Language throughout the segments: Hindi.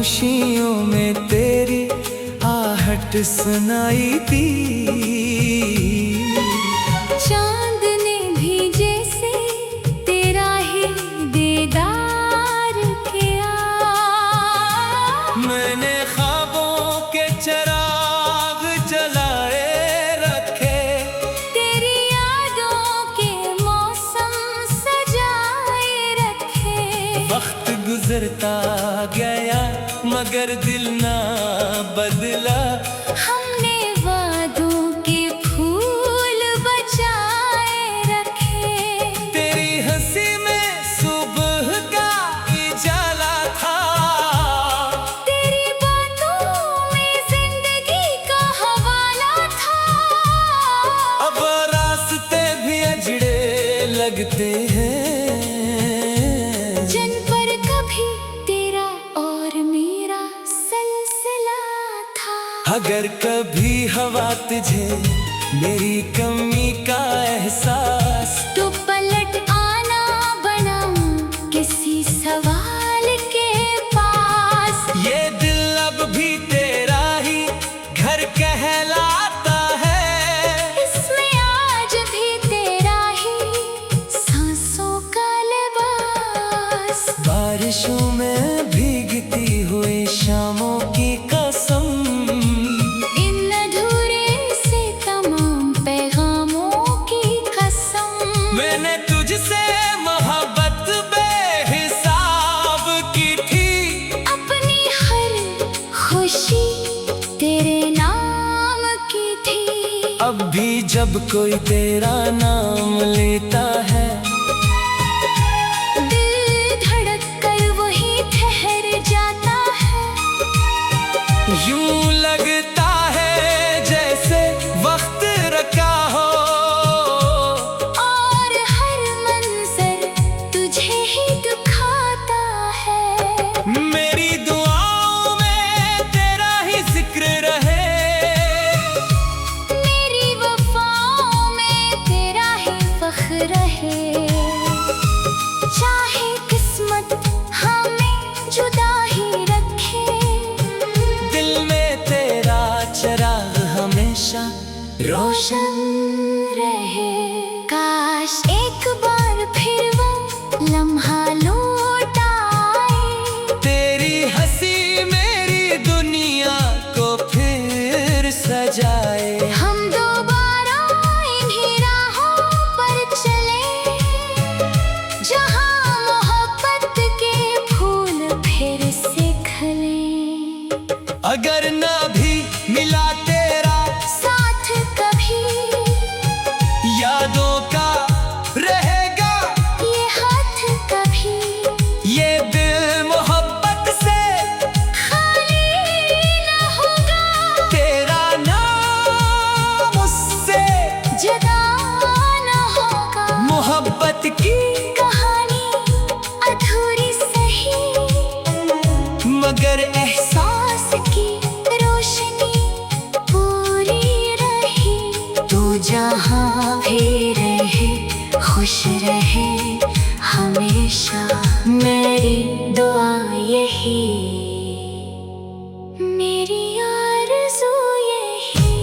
खामोशियों में तेरी आहट सुनाई दी। चांद ने भी जैसे तेरा ही दीदार किया। मैंने ख्वाबों के चराग जलाए रखे, तेरी यादों के मौसम सजाए रखे। वक्त गुजरता गया मगर दिल ना बदला। हमने वादों के फूल बचाए रखे। तेरी हंसी में सुबह का उजाला था, तेरी बातों में जिंदगी का हवाला था। अब रास्ते भी अजड़े लगते हैं, जिन पर कभी तेरा और मेरा सिलसिला था। अगर कभी हवा तुझे मेरी कमी का एहसास, तो पलट आना बना किसी सवाल के पास। ये दिल अब भी तेरा ही घर कहलाता है। इसमें आज भी तेरा ही सांसों का लिबास। बारिशों में भीगती हुई शामों की कसम, इन अधूरे से तमाम पैगामों की कसम। मैंने तुझसे मोहब्बत बेहिसाब की थी। अपनी हर खुशी तेरे नाम की थी। अब भी जब कोई तेरा नाम लेता है, दिल धड़क कर वही ठहर जाता है। यूं लगता है जैसे वक्त रखा हो, और हर मंजर तुझे ही दुखाता है। मेरी दुआओं में तेरा ही जिक्र रहे। मेरी वफाओं में तेरा ही फख्र रहे। चाहे किस्मत हमें जुदा ही रखे, दिल में तेरा चिराग हमेशा रोशन रहे। काश एक बार फिर वो लम्हा लौट आए। तेरी हंसी मेरी दुनिया को फिर सजाए। हम दोबारा इन्हीं राहों पर चले, जहाँ मोहब्बत के फूल फिर से खिले। अगर ना भी मिला तेरा साथ कभी यादों का रहेगा ये हाथ, कभी ये दिल मोहब्बत से खाली न होगा। तेरा नाम उससे जुदा न होगा। मोहब्बत की कहानी अधूरी सही, मगर एहसास की रोशनी पूरी रही। तू जहाँ भी रहे खुश रहे हमेशा, मेरी दुआ यही, मेरी आरज़ू यही।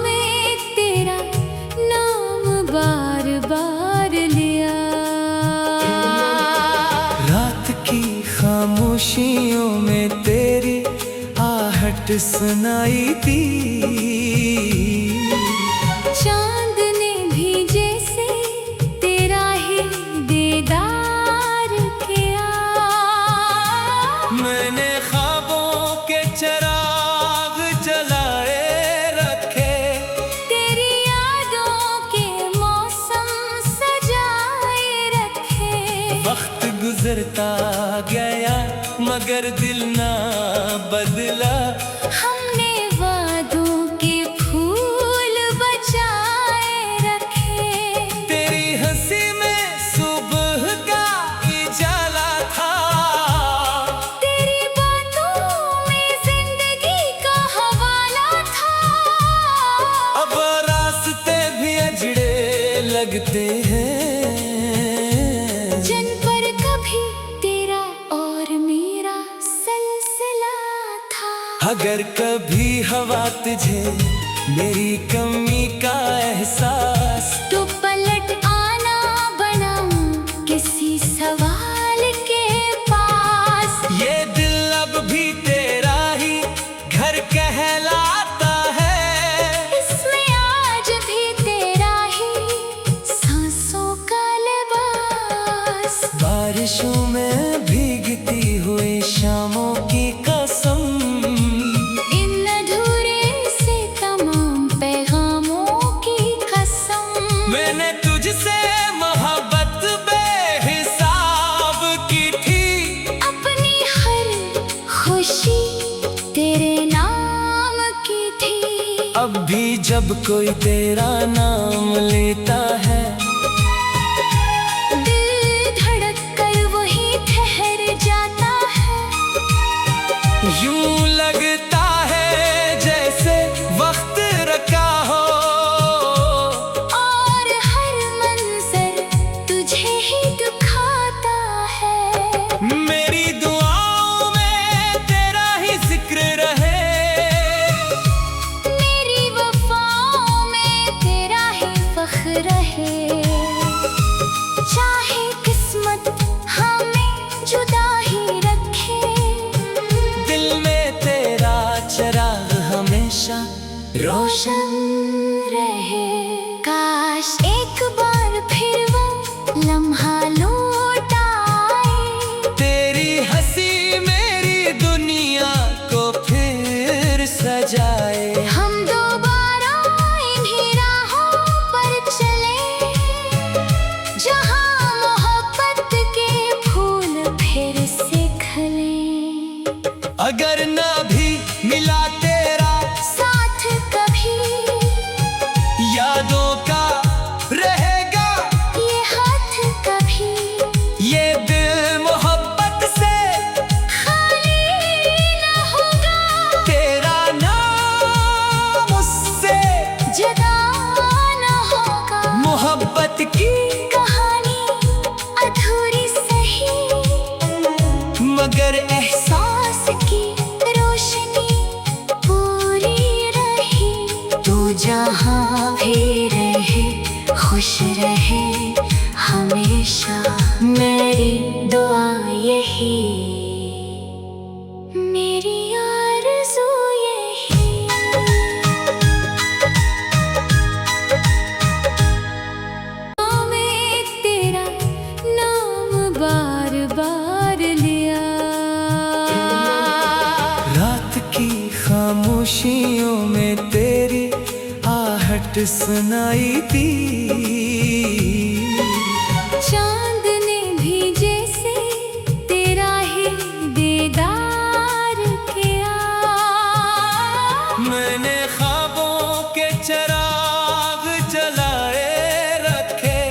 मैं तेरा नाम बार बार लिया। रात की खामोशियों में तेरी आहट सुनाई दी। चांद ने भी जैसे तेरा ही दीदार किया। मैंने ख्वाबों के चराग जलाए रखे, तेरी यादों के मौसम सजाए रखे। वक्त गुजरता गया मगर दिल ना बदला। हमने वादों के फूल बचाए रखे। तेरी हंसी में सुबह का उजाला था, तेरी बातों में जिंदगी का हवाला था। लगते हैं। अगर कभी हवा तुझे मेरी कमी का एहसास, तो पलट आना बना किसी सवाल के पास। ये दिल अब भी तेरा ही घर कहलाता है, इसमें आज भी तेरा ही सांसों का लिबास। बारिशों में भीगती हुई शामों की कसम, इन अधूरे से तमाम पैगामों की कसम। मैंने तुझसे मोहब्बत बेहिसाब की थी, अपनी हर खुशी तेरे नाम की थी। अब भी जब कोई तेरा नाम लेता है, दिल धड़क कर वहीं ठहर जाता है। यूं लगता है जैसे वक्त रखा हो, और हर मंजर तुझे ही दुखाता है। मेरी दुआओं में तेरा ही जिक्र रहे, मेरी वफाओं में तेरा ही फख्र रहे। चाहे किस्मत हमें जुदा ही रखे, दिल में तेरा चिराग हमेशा रोशन। रहे। काश एक बार फिर वो लम्हा लौट आए, तेरी हंसी मेरी दुनिया को फिर सजाए। हम दोबारा इन्हीं राहों पर चले, जहाँ मोहब्बत के फूल फिर से खिले। अगर ना भी मिला तेरा साथ कभी यादों का रहेगा ये हाथ, कभी ये दिल मोहब्बत से खाली न होगा। तेरा नाम उससे जुदा न होगा। मोहब्बत की कहानी अधूरी सही, मगर एहसास की रोशनी पूरी रही। तू जहाँ भी रहे खुश रहे हमेशा, मेरी दुआ यही, मेरी आरज़ू यही। मैं तेरा नाम बार बार लिया, रात की खामोशियों में तेरी आहट सुनाई दी। चांद ने भी जैसे तेरा ही दीदार किया। मैंने ख्वाबों के चिराग जलाए रखे,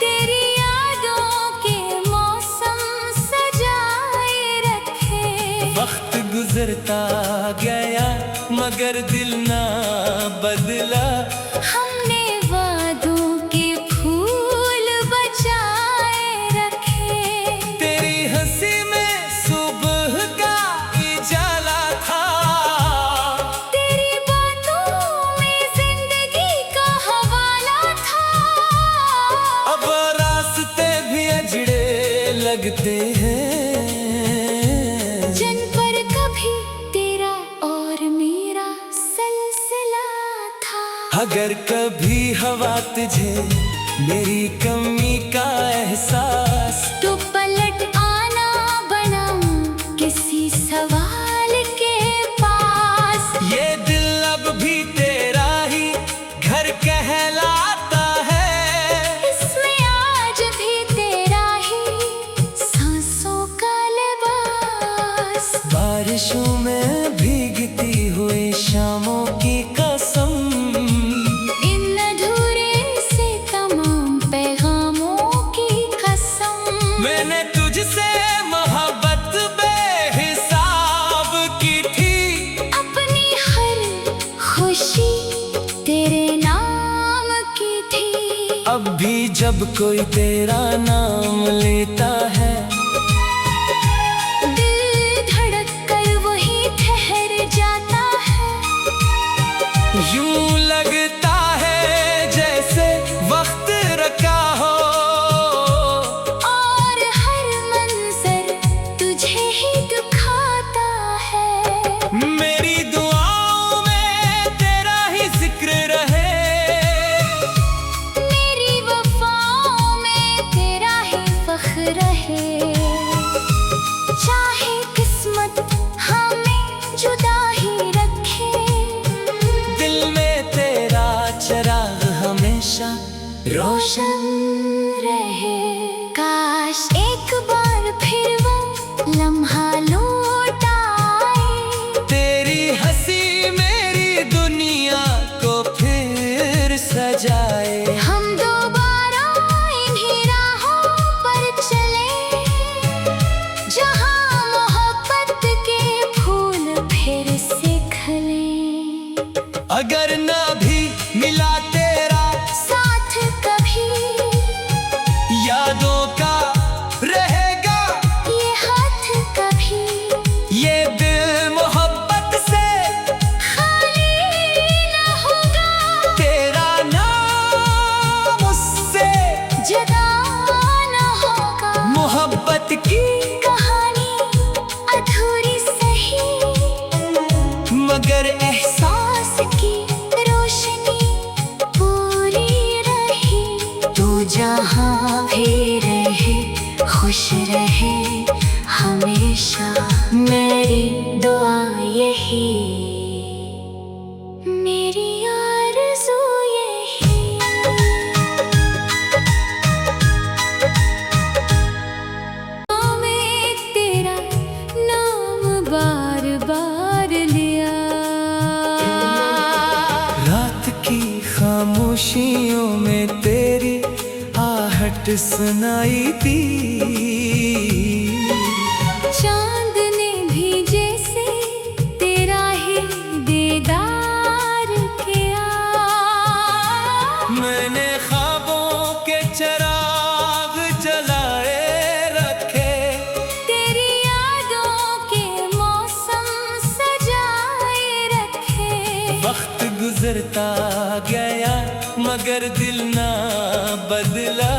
तेरी यादों के मौसम सजाए रखे। वक्त गुजरता गया मगर दिल ना बदला। हमने वादों के फूल बचाए रखे, तेरी हंसी में सुबह का उजाला था, तेरी बातों में जिंदगी का हवाला था। अब रास्ते भी अजड़े लगते हैं, जिन पर कभी तेरा और मेरा सिलसिला था। अगर कभी हवा तुझे मेरी कमी का एहसास, तो पलट आना बना किसी सवाल के पास। ये दिल अब भी तेरा ही घर कहलाता है, इसमें आज भी तेरा ही सांसों का लिबास। बारिशों में भीगती हुई शामों की कसम, इन अधूरे से तमाम पैगामों की कसम। मैंने तुझसे मोहब्बत बेहिसाब की थी, अपनी हर खुशी तेरे नाम की थी। अब भी जब कोई तेरा नाम लेता है, दिल धड़क कर वहीं ठहर जा मेरी दुआओं में तेरा ही जिक्र रहे, मेरी वफाओं में तेरा ही फख्र रहे। चाहे किस्मत हमें जुदा ही रखे, दिल में तेरा चिराग हमेशा रोशन रहे। काश एक बार फिर वो लम्हा लौट आए, तेरी हंसी मेरी दुनिया को फिर सजाए। हम दोबारा इन्हीं राहों पर चले, जहाँ मोहब्बत के फूल फिर से खिले। अगर ना भी मिला तेरा साथ कभी, यादों का रहेगा ये हाथ कभी, ये दिल मोहब्बत से खाली न होगा। तेरा नाम उससे जुदा न होगा। मोहब्बत की कहानी अधूरी सही, मगर एहसास की रोशनी पूरी रही। तू जहाँ भी रहे खुश रहे हमेशा, मेरी दुआ यही, मेरी आरज़ू यही। मैं तेरा नाम बार बार लिया, रात की खामोशियों में तेरी आहट सुनाई दी। चांद ने भी जैसे तेरा ही दीदार किया। मैंने ख्वाबों के चिराग जलाए रखे, तेरी यादों के मौसम सजाए रखे। वक्त गुजरता गया मगर दिल ना बदला।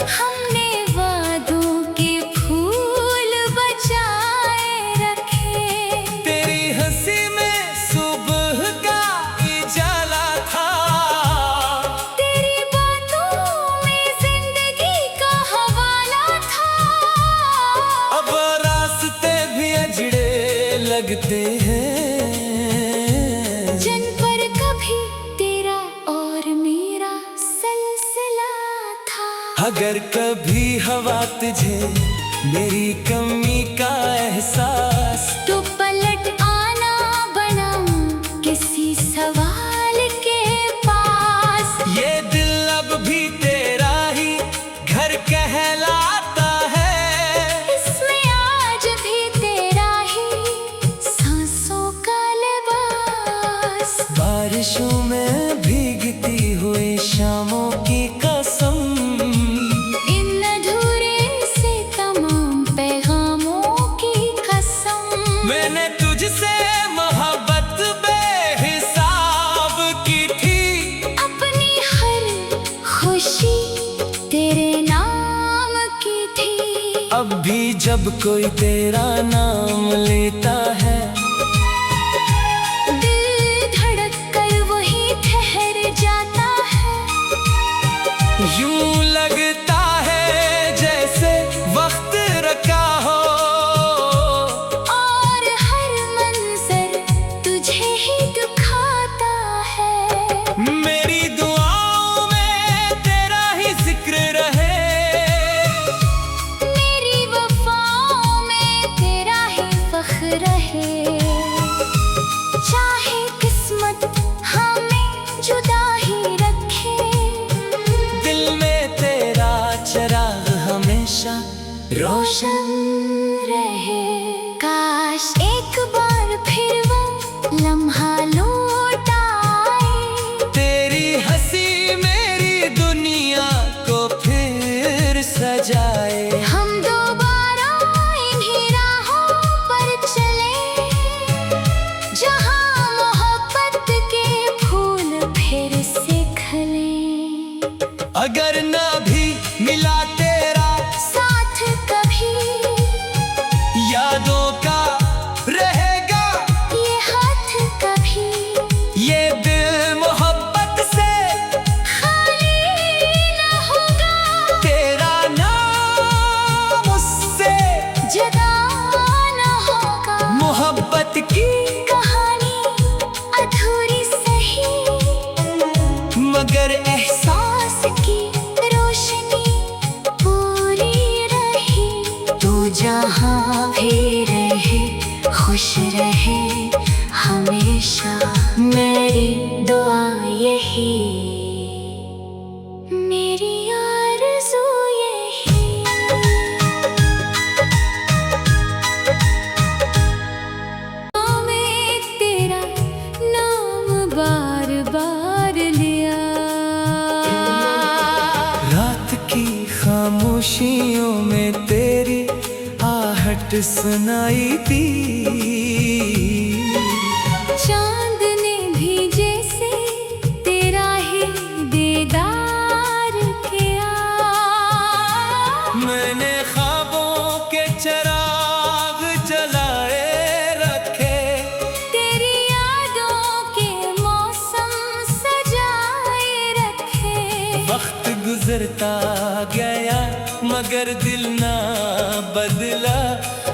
हमने वादों के फूल बचाए रखे, तेरी हंसी में सुबह का उजाला था, तेरी बातों में जिंदगी का हवाला था। अब रास्ते भी अजड़े लगते हैं, जिन पर कभी तेरा और मेरा सिलसिला था। अगर कभी हवा तुझे मेरी कमी का एहसास, तो पलट आना बनम किसी सवाल के पास। ये दिल अब भी तेरा ही घर कहलाता है, इसमें आज भी तेरा ही सांसों का लिबास। बारिशों में भीगती हुई शामों की कसम, इन अधूरे से तमाम पैगामों की कसम। मैंने तुझसे मोहब्बत बेहिसाब की थी, अपनी हर खुशी तेरे नाम की थी। अब भी जब कोई तेरा नाम लेता है, दिल धड़क कर वहीं ठहर जाता है। यूं लगता है जैसे वक्त रखा हो, और हर मंजर तुझे ही दुखाता है। मेरी दुआओं में तेरा ही जिक्र रहे, मेरी वफाओं में तेरा ही फख्र रहे। चाहे किस्मत हमें जुदा ही रखे, दिल में तेरा चिराग हमेशा रोशन रहे। काश एक बार फिर वो लम्हा लौट आए, तेरी हंसी मेरी दुनिया को फिर सजाए। हम दोबारा इन्हीं राहों पर चले, जहाँ मोहब्बत के फूल फिर से खिले। अगर ना भी मिला तेरा साथ कभी, यही, मेरी आरज़ू यही। मैं तेरा नाम बार बार लिया, रात की खामोशियों में तेरी आहट सुनाई दी। चांद ने भी जैसे तेरा ही दीदार किया। मैंने ख्वाबों के चिराग जलाए रखे, तेरी यादों के मौसम सजाए रखे। वक्त गुजरता गया मगर दिल ना बदला।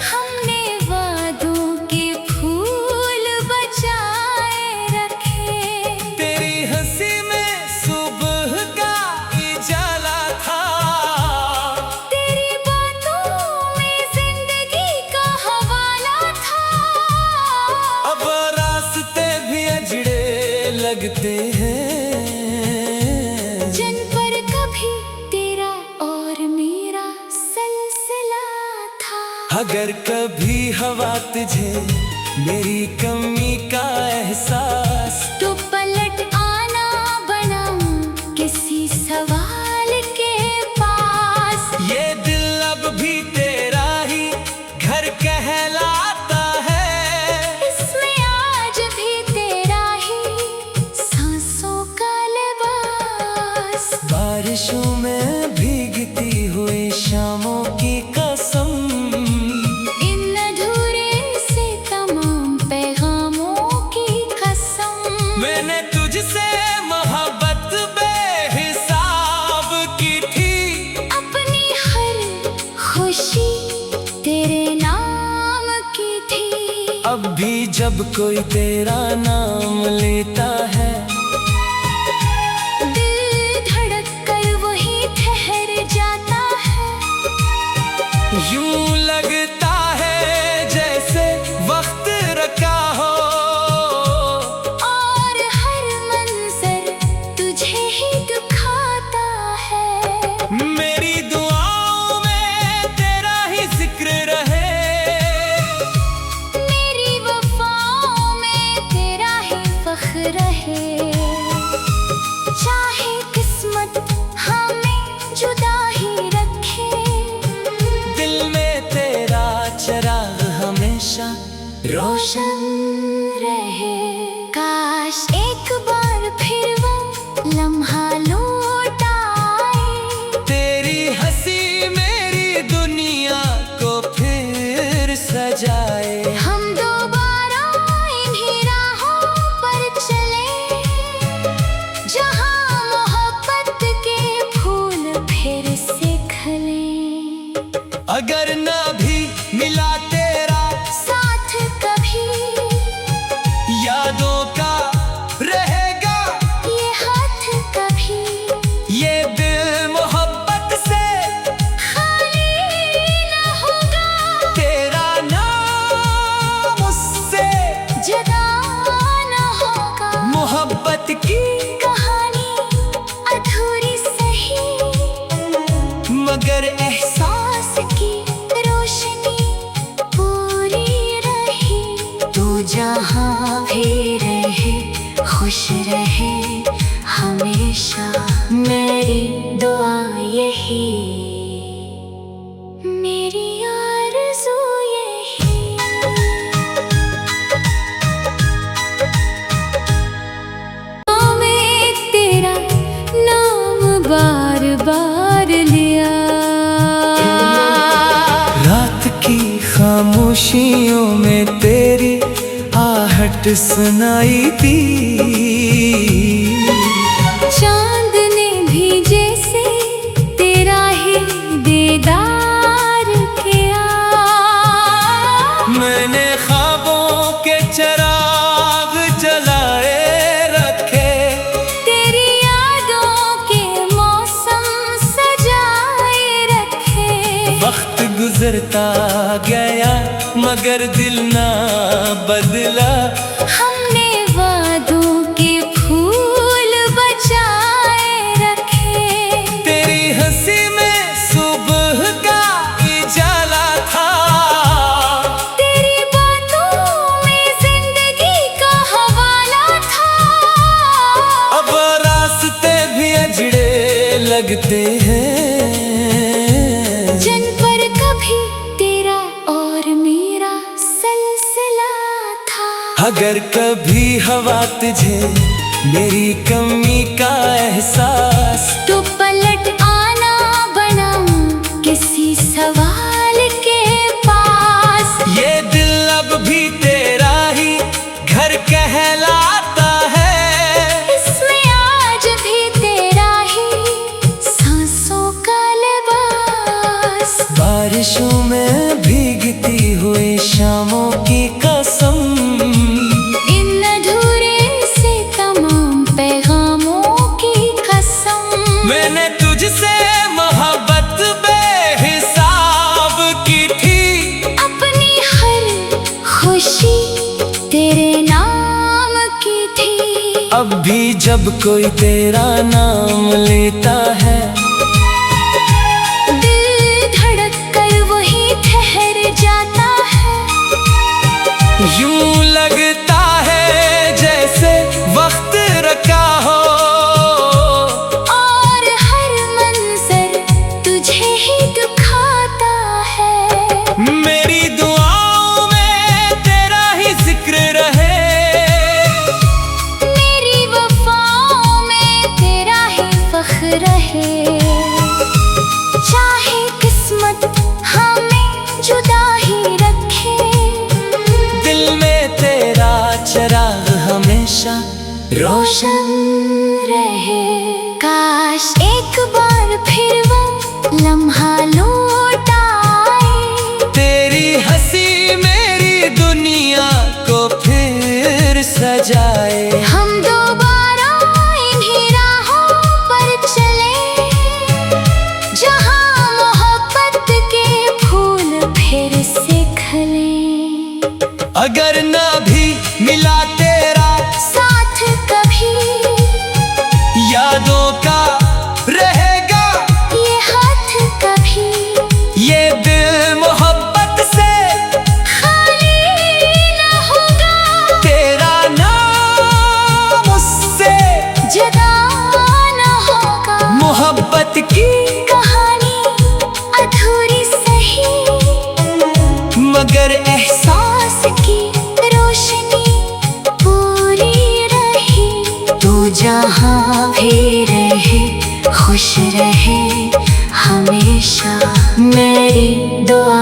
हमने वादों के फूल बचाए रखे। तेरी हंसी में सुबह का उजाला था, तेरी बातों में जिंदगी का हवाला था। अब रास्ते भी अजड़े लगते हैं, जिन पर कभी तेरा और मेरा सिलसिला था। अगर कभी हवा तुझे मेरी कमी का एहसास, तो पलट आना बना किसी सवाल के पास। ये दिल अब भी तेरा ही घर कहलाता है। इसमें आज भी तेरा ही सांसों का लिबास। बारिशों में भीगती हुई शामों की कसम, इन अधूरे से तमाम पैगामों की कसम। मैंने तुझसे मोहब्बत बेहिसाब की थी। अपनी हर खुशी तेरे नाम की थी। अब भी जब कोई तेरा नाम लेता है, दिल धड़क कर वही ठहर जाता है। यूं लगता है जैसे वक्त रखा हो, और हर मंजर तुझे ही दुखाता है। मेरी दुआओं में तेरा ही जिक्र रहे। मेरी वफाओं में तेरा ही फख्र रहे। चाहे किस्मत हमें जुदा ही रखे, दिल में तेरा चिराग हमेशा रोशन रहे। काश एक बार फिर वो लम्हा लौट आए। तेरी हंसी मेरी दुनिया को फिर सजाए। हम दोबारा इन्हीं राहों पर चले, जहाँ मोहब्बत के फूल फिर से खिले। अगर ना भी मिला तेरा साथ कभी यादों का रहेगा ये हाथ, कभी ये दिल मोहब्बत से खाली न होगा। तेरा नाम उससे जुदा न होगा। मोहब्बत की कहानी अधूरी सही, मगर एहसास की रोशनी पूरी रही। तू जहाँ भी रहे खुश रहे हमेशा, मेरी दुआ यही, मेरी आरज़ू यही। मैं तेरा नाम बार बार लिया, रात की खामोशियों में तेरी आहट सुनाई दी। चांद ने भी जैसे तेरा ही दीदार किया। मैंने ख्वाबों के चिराग जलाए रखे, तेरी यादों के मौसम सजाए रखे। वक्त गुजरता गया मगर दिल ना बदला। हमने वादों के फूल अगर कभी हवा तुझे मेरी कमी का एहसास, तो पलट आना बना किसी सवाल के पास। ये दिल अब भी तेरा ही घर कहलाता है, इसमें आज भी तेरा ही सांसों का लिबास। बारिशों में भीगती हुई शामों की कसम, इन अधूरे से तमाम पैगामों की कसम। मैंने तुझसे मोहब्बत बेहिसाब की थी, अपनी हर खुशी तेरे नाम की थी। अब भी जब कोई तेरा नाम लेता है, दिल धड़क कर वही ठहर जाता है। यूं लगता है जैसे वक्त रखा हो, और हर मंजर तुझे ही दुखाता है। मेरी दुआओं में तेरा ही जिक्र रहे, मेरी वफाओं में तेरा ही फख्र रहे। चाहे किस्मत हमें जुदा ही रखे, दिल में तेरा चिराग हमेशा रोशन रहे। काश एक बार फिर वो लम्हा लौट आए, तेरी हंसी मेरी दुनिया को फिर सजाए। हम दोबारा इन्हीं राहों पर चले, जहाँ मोहब्बत के फूल फिर से खिले। अगर ना भी मिला तेरा साथ कभी, यादों का रहेगा ये हाथ कभी, ये दिल मोहब्बत से खाली न होगा। तेरा नाम उससे जुदा न होगा। मोहब्बत की कहानी अधूरी सही, मगर एहसास की रोशनी पूरी रही। तू जहाँ भी रहे खुश रहे हमेशा, मेरी दुआ।